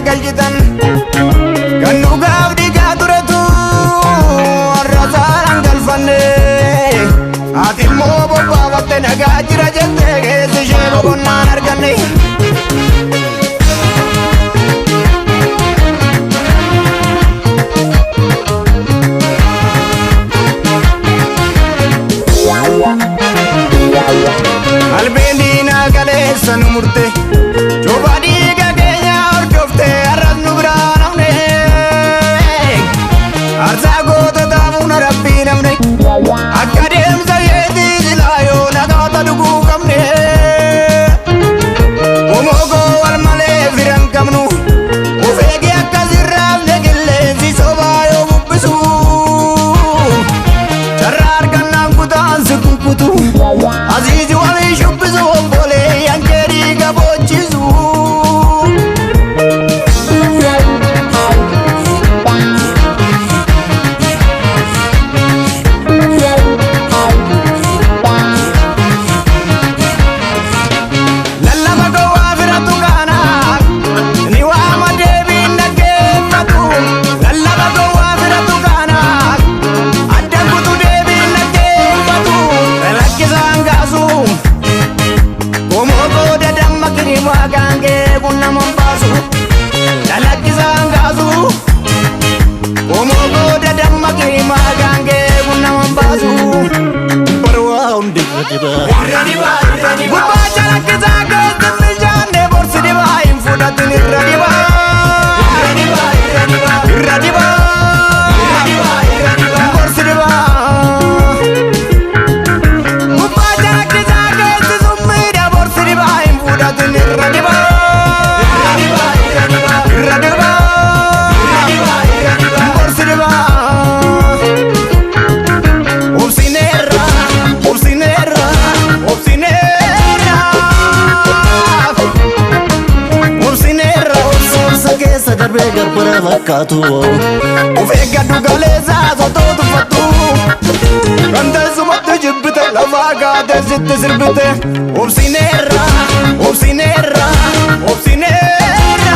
galchitan kan dhugaaf dhiigaa turetu arrasaan galfanne ati immoo bobbaafatte nagaa jira jettee keessi ishee boqonnaan arganne. Albeen diinaa kaleessa nu murte cooba dhiiga keenya hordofte arras nu biraan hafne aarsaa goototaaf na rabbii namne akka deemsa yeetii silaa yoo nagaata dhuguu qabne omoogoo wal malee firan qabnu of eege akkas irraafne qilleensi sobaa yoo bubbisu carraa argannaan kutaan si kukkutu aziizi walii shubbisu obbolee yankeerii gabochisu. Lallaba gowwaa firatu kaanaaf ni waama deebiin dhaggeeffatu. Lallaba gowwaa firatu kaanaaf adda kutu deebiin dhaggeeffatu. Lakkisaan kaasu omoogoo dadamma kirimaa gaangee kun nama baasu. Lakkisaan kaasu omoogoo dadamma kirimaa gaangee kun nama baasu. Barwaa hundi irra dibaa gubbaa calaqqisaa keessa milchaanne borsi dibaa hin fudhatin irra dibaa irra dibaa borsi dibaa gubbaa calaqqisaa keessi summiidha borsi dibaa hin fudhatin irra dibaa irra dibaa borsi dibaa. Obsineerra obsineerra obsineerra obsineerra obsa keessa darbee garbara fakkaatu of eeggadhu galeessaa sotoo tuffattu kan teessumatti jibbite lafaa kaatee sitti sirbite. Obsineerra obsineerra obsineerra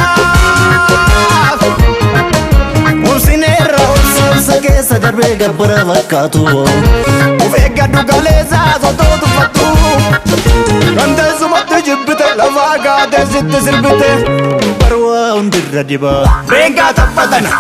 obsineerra obsa keessa darbee garbara fakkaatu of eeggadhu galeessaa sotoo tuffattu kan teessumatti jibbite lafaa kaatee sitti sirbite. Barwaa hundirra dibaa reengaa taphatana.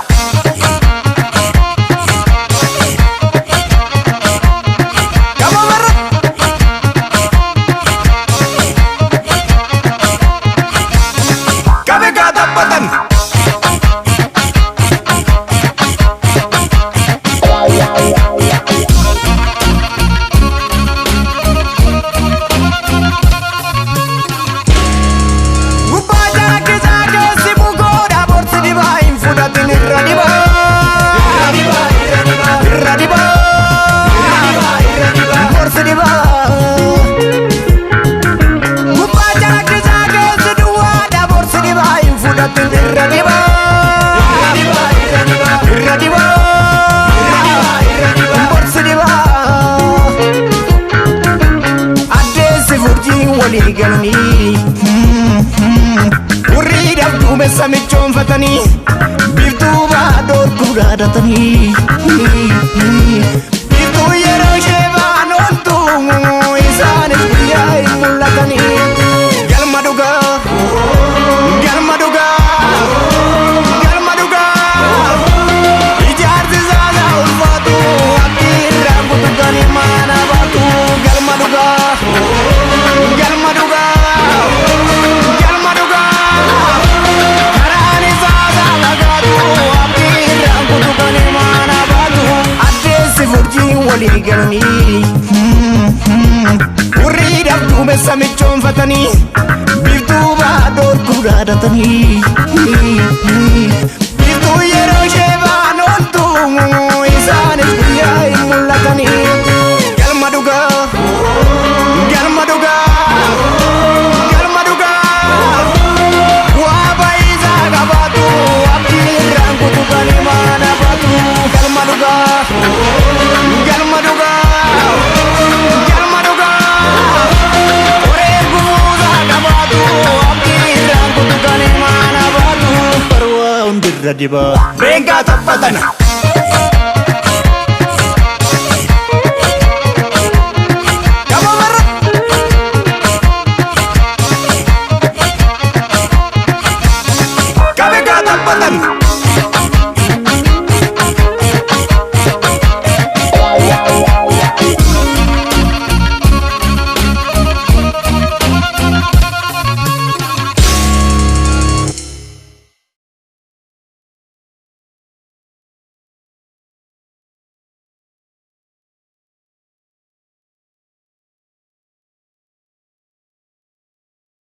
Urriidhaaf duumessa michoonfatanii biiftuu baadoo gurguraadhatanii biiftuu yeroo ishee baan ooltu isaanis guyyaa hin mul'atanii. Galma dhugaa galma dhugaa galma dhugaa ijaarsi saasaa ulfaatu abdii irraa kutukanii maana baatu. Galma dhugaa galma dhugaa galma dhugaa karaan isaa lagaatu abdii irraa kutukanii maana baatu. Addeessi furjii walii galanii urriidhaaf duumessa michoonfatanii biiftuu baadoo gurguraadhatanii biiftuu yeroo ishee baan ooltu isaanis guyyaa hin mul'atanii. Galma dhugaa galma dhugaa galma dhugaa waa baay'isaa qabaatu abdii irraa kutukanii maana baatu. Galma dhugaa galma dhugaa galma dhugaa oree guutaa qabaatu abdii irraa kutukanii maana baatu. irra diba. Beengaa taphatana.